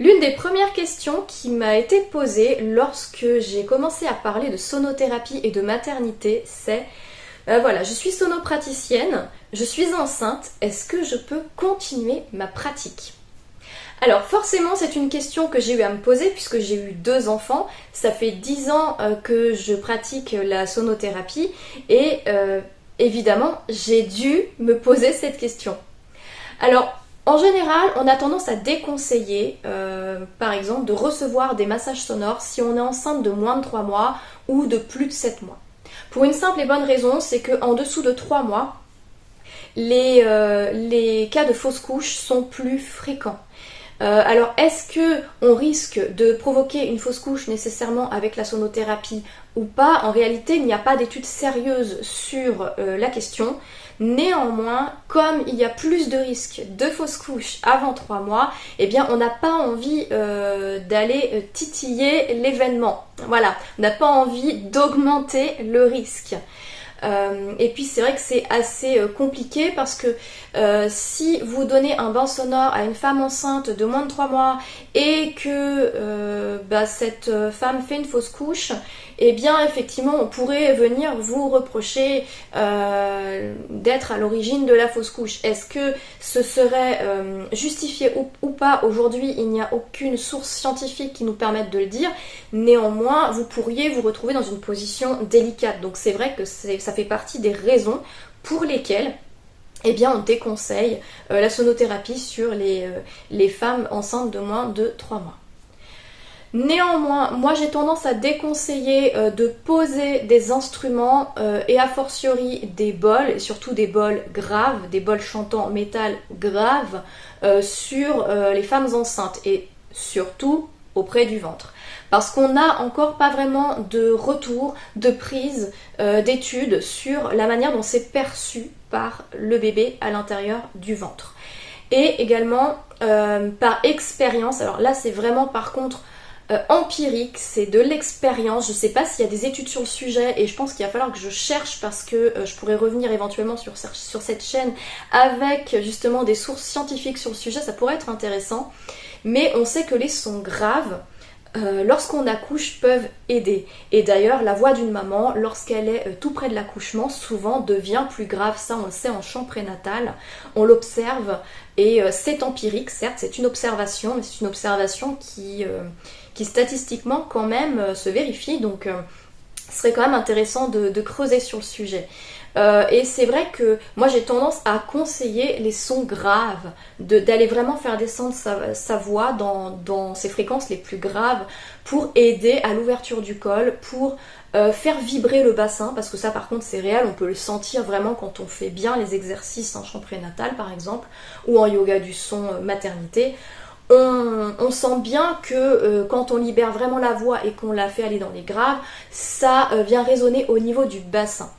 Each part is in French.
L'une des premières questions qui m'a été posée lorsque j'ai commencé à parler de sonothérapie et de maternité, c'est voilà, je suis sonopraticienne, je suis enceinte, est-ce que je peux continuer ma pratique? Alors forcément c'est une question que j'ai eu à me poser puisque j'ai eu 2 enfants, ça fait 10 ans que je pratique la sonothérapie et évidemment j'ai dû me poser cette question. Alors en général on a tendance à déconseiller par exemple de recevoir des massages sonores si on est enceinte de moins de 3 mois ou de plus de 7 mois. Pour une simple et bonne raison, c'est qu'en dessous de 3 mois, les cas de fausse couche sont plus fréquents. Alors est-ce que on risque de provoquer une fausse couche nécessairement avec la sonothérapie ou pas? En réalité, il n'y a pas d'études sérieuses sur la question. Néanmoins, comme il y a plus de risques de fausse couche avant 3 mois, eh bien on n'a pas envie d'aller titiller l'événement. Voilà, on n'a pas envie d'augmenter le risque. Et puis c'est vrai que c'est assez compliqué parce que si vous donnez un bain sonore à une femme enceinte de moins de 3 mois et que cette femme fait une fausse couche, eh bien effectivement on pourrait venir vous reprocher d'être à l'origine de la fausse couche. Est-ce que ce serait justifié ou pas? Aujourd'hui il n'y a aucune source scientifique qui nous permette de le dire. Néanmoins vous pourriez vous retrouver dans une position délicate. Donc c'est vrai que ça fait partie des raisons pour lesquelles eh bien, on déconseille la sonothérapie sur les femmes enceintes de moins de 3 mois. Néanmoins, moi j'ai tendance à déconseiller de poser des instruments et a fortiori des bols, et surtout des bols graves, des bols chantants en métal graves sur les femmes enceintes et surtout auprès du ventre. Parce qu'on n'a encore pas vraiment de retour, de prise, d'études sur la manière dont c'est perçu par le bébé à l'intérieur du ventre. Et également par expérience, alors là c'est vraiment par contre empirique, c'est de l'expérience. Je ne sais pas s'il y a des études sur le sujet et je pense qu'il va falloir que je cherche parce que je pourrais revenir éventuellement sur cette chaîne avec justement des sources scientifiques sur le sujet, ça pourrait être intéressant. Mais on sait que les sons graves lorsqu'on accouche peuvent aider. Et d'ailleurs la voix d'une maman lorsqu'elle est tout près de l'accouchement souvent devient plus grave. Ça on le sait en chant prénatal, on l'observe et c'est empirique, certes c'est une observation, mais c'est une observation qui statistiquement quand même se vérifie. Donc ce serait quand même intéressant de creuser sur le sujet. Et c'est vrai que moi j'ai tendance à conseiller les sons graves, d'aller vraiment faire descendre sa voix dans ses fréquences les plus graves pour aider à l'ouverture du col, pour faire vibrer le bassin, parce que ça par contre c'est réel, on peut le sentir vraiment quand on fait bien les exercices en chant prénatal par exemple, ou en yoga du son maternité. On sent bien que quand on libère vraiment la voix et qu'on la fait aller dans les graves, ça vient résonner au niveau du bassin.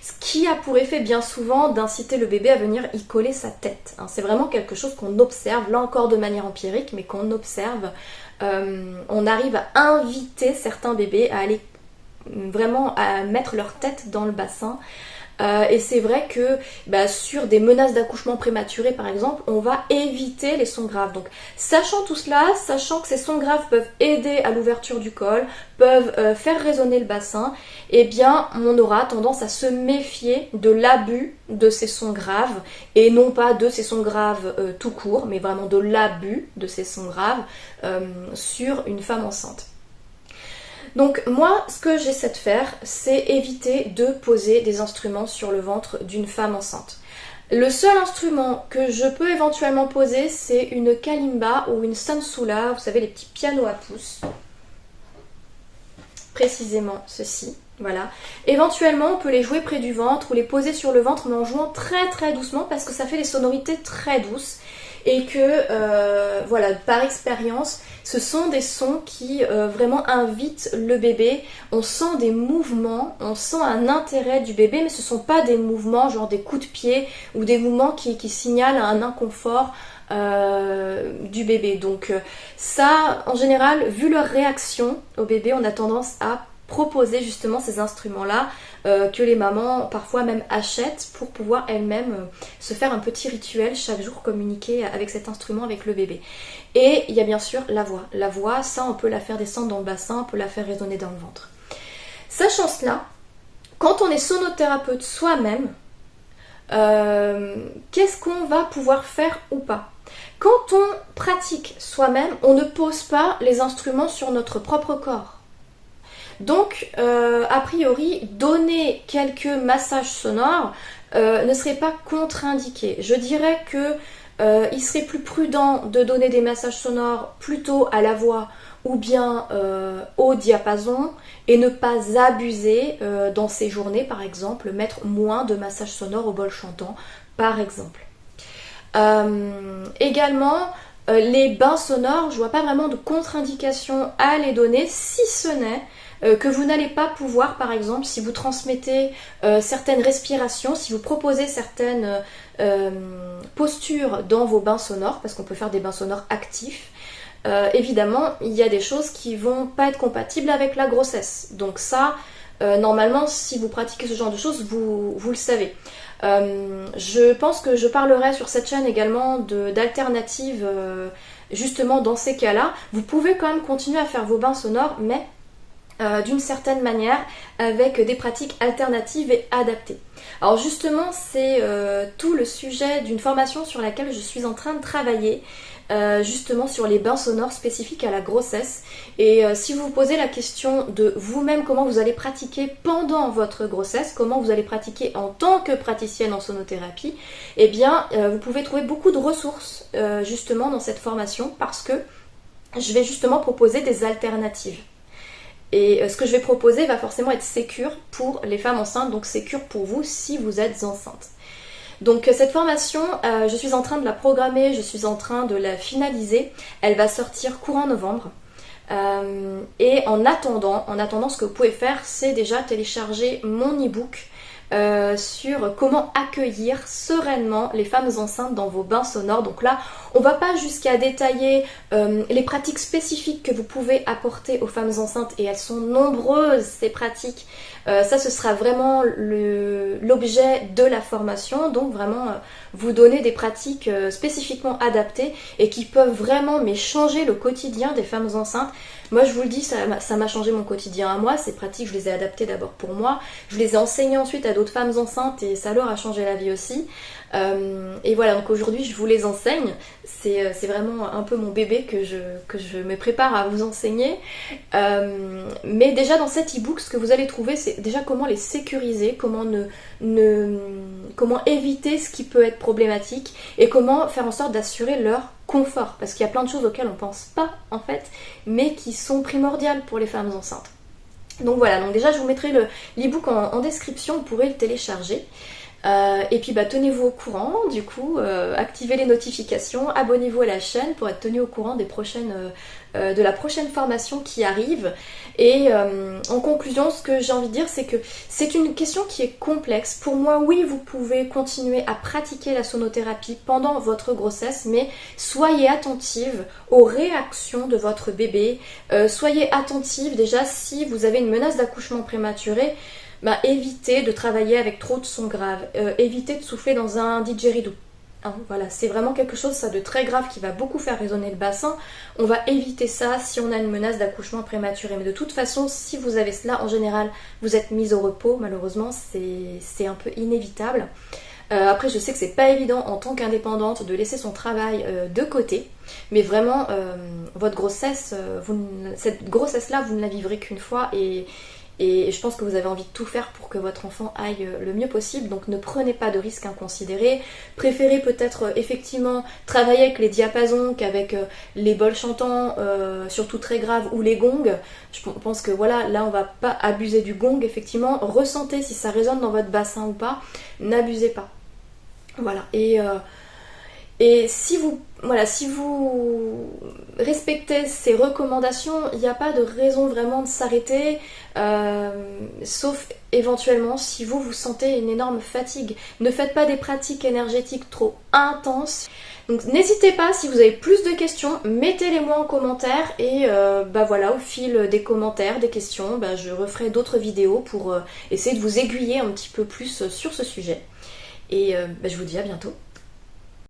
Ce qui a pour effet bien souvent d'inciter le bébé à venir y coller sa tête. C'est vraiment quelque chose qu'on observe, là encore de manière empirique, mais qu'on observe. On arrive à inviter certains bébés à aller vraiment à mettre leur tête dans le bassin. Et c'est vrai que sur des menaces d'accouchement prématuré par exemple, on va éviter les sons graves. Donc sachant tout cela, sachant que ces sons graves peuvent aider à l'ouverture du col, peuvent faire résonner le bassin, eh bien on aura tendance à se méfier de l'abus de ces sons graves, et non pas de ces sons graves tout court, mais vraiment de l'abus de ces sons graves sur une femme enceinte. Donc moi, ce que j'essaie de faire, c'est éviter de poser des instruments sur le ventre d'une femme enceinte. Le seul instrument que je peux éventuellement poser, c'est une kalimba ou une sansula, vous savez les petits pianos à pouces. Précisément ceci, voilà. Éventuellement, on peut les jouer près du ventre ou les poser sur le ventre, mais en jouant très très doucement parce que ça fait des sonorités très douces. Et que, voilà, par expérience, ce sont des sons qui vraiment invitent le bébé. On sent des mouvements, on sent un intérêt du bébé, mais ce ne sont pas des mouvements genre des coups de pied ou des mouvements qui signalent un inconfort du bébé. Donc ça, en général, vu leur réaction au bébé, on a tendance à proposer justement ces instruments-là que les mamans parfois même achètent pour pouvoir elles-mêmes se faire un petit rituel chaque jour, communiquer avec cet instrument avec le bébé. Et il y a bien sûr la voix. La voix, ça on peut la faire descendre dans le bassin, on peut la faire résonner dans le ventre. Sachant cela, quand on est sonothérapeute soi-même, qu'est-ce qu'on va pouvoir faire ou pas? Quand on pratique soi-même, on ne pose pas les instruments sur notre propre corps. Donc, a priori, donner quelques massages sonores ne serait pas contre-indiqué. Je dirais que il serait plus prudent de donner des massages sonores plutôt à la voix ou bien au diapason et ne pas abuser dans ces journées, par exemple, mettre moins de massages sonores au bol chantant, par exemple. Également, les bains sonores, je vois pas vraiment de contre-indication à les donner, si ce n'est que vous n'allez pas pouvoir, par exemple, si vous transmettez certaines respirations, si vous proposez certaines postures dans vos bains sonores, parce qu'on peut faire des bains sonores actifs, évidemment, il y a des choses qui vont pas être compatibles avec la grossesse. Donc ça, normalement, si vous pratiquez ce genre de choses, vous le savez. Je pense que je parlerai sur cette chaîne également d'alternatives justement dans ces cas-là. Vous pouvez quand même continuer à faire vos bains sonores, mais d'une certaine manière avec des pratiques alternatives et adaptées. Alors justement, c'est tout le sujet d'une formation sur laquelle je suis en train de travailler, justement sur les bains sonores spécifiques à la grossesse. Et si vous vous posez la question de vous-même comment vous allez pratiquer pendant votre grossesse, comment vous allez pratiquer en tant que praticienne en sonothérapie, eh bien vous pouvez trouver beaucoup de ressources justement dans cette formation, parce que je vais justement proposer des alternatives. Et ce que je vais proposer va forcément être sécure pour les femmes enceintes, donc sécure pour vous si vous êtes enceinte. Donc cette formation, je suis en train de la programmer, je suis en train de la finaliser. Elle va sortir courant novembre. Et en attendant, ce que vous pouvez faire, c'est déjà télécharger mon e-book sur comment accueillir sereinement les femmes enceintes dans vos bains sonores. Donc là, on va pas jusqu'à détailler les pratiques spécifiques que vous pouvez apporter aux femmes enceintes, et elles sont nombreuses ces pratiques. Ça, ce sera vraiment l'objet de la formation, donc vraiment vous donner des pratiques spécifiquement adaptées et qui peuvent vraiment changer le quotidien des femmes enceintes. Moi, je vous le dis, ça m'a changé mon quotidien à moi. Ces pratiques, je les ai adaptées d'abord pour moi. Je les ai enseignées ensuite à d'autres femmes enceintes et ça leur a changé la vie aussi. Et voilà, donc aujourd'hui, je vous les enseigne. C'est vraiment un peu mon bébé que je me prépare à vous enseigner. Mais déjà, dans cet e-book, ce que vous allez trouver, c'est déjà comment les sécuriser, comment comment éviter ce qui peut être problématique et comment faire en sorte d'assurer leur confort, parce qu'il y a plein de choses auxquelles on pense pas en fait, mais qui sont primordiales pour les femmes enceintes. Donc voilà, donc déjà je vous mettrai l'e-book en description, vous pourrez le télécharger. Et puis tenez-vous au courant, du coup, activez les notifications, abonnez-vous à la chaîne pour être tenu au courant de la prochaine formation qui arrive. Et en conclusion, ce que j'ai envie de dire, c'est que c'est une question qui est complexe. Pour moi, oui, vous pouvez continuer à pratiquer la sonothérapie pendant votre grossesse, mais soyez attentive aux réactions de votre bébé. Soyez attentive déjà si vous avez une menace d'accouchement prématuré. Évitez de travailler avec trop de sons graves, évitez de souffler dans un didgeridoo. Voilà, c'est vraiment quelque chose ça de très grave qui va beaucoup faire résonner le bassin. On va éviter ça si on a une menace d'accouchement prématuré. Mais de toute façon, si vous avez cela, en général, vous êtes mise au repos. Malheureusement, c'est un peu inévitable. Après, je sais que c'est pas évident en tant qu'indépendante de laisser son travail de côté. Mais vraiment, votre grossesse, cette grossesse-là, vous ne la vivrez qu'une fois et je pense que vous avez envie de tout faire pour que votre enfant aille le mieux possible, donc ne prenez pas de risques inconsidérés. Préférez peut-être effectivement travailler avec les diapasons qu'avec les bols chantants, surtout très graves, ou les gongs. Je pense que voilà, là on va pas abuser du gong, effectivement. Ressentez si ça résonne dans votre bassin ou pas, n'abusez pas. Voilà, et si vous respectez ces recommandations, il n'y a pas de raison vraiment de s'arrêter, sauf éventuellement si vous sentez une énorme fatigue. Ne faites pas des pratiques énergétiques trop intenses. Donc n'hésitez pas, si vous avez plus de questions, mettez-les moi en commentaire et voilà, au fil des commentaires, des questions, je referai d'autres vidéos pour essayer de vous aiguiller un petit peu plus sur ce sujet. Et je vous dis à bientôt.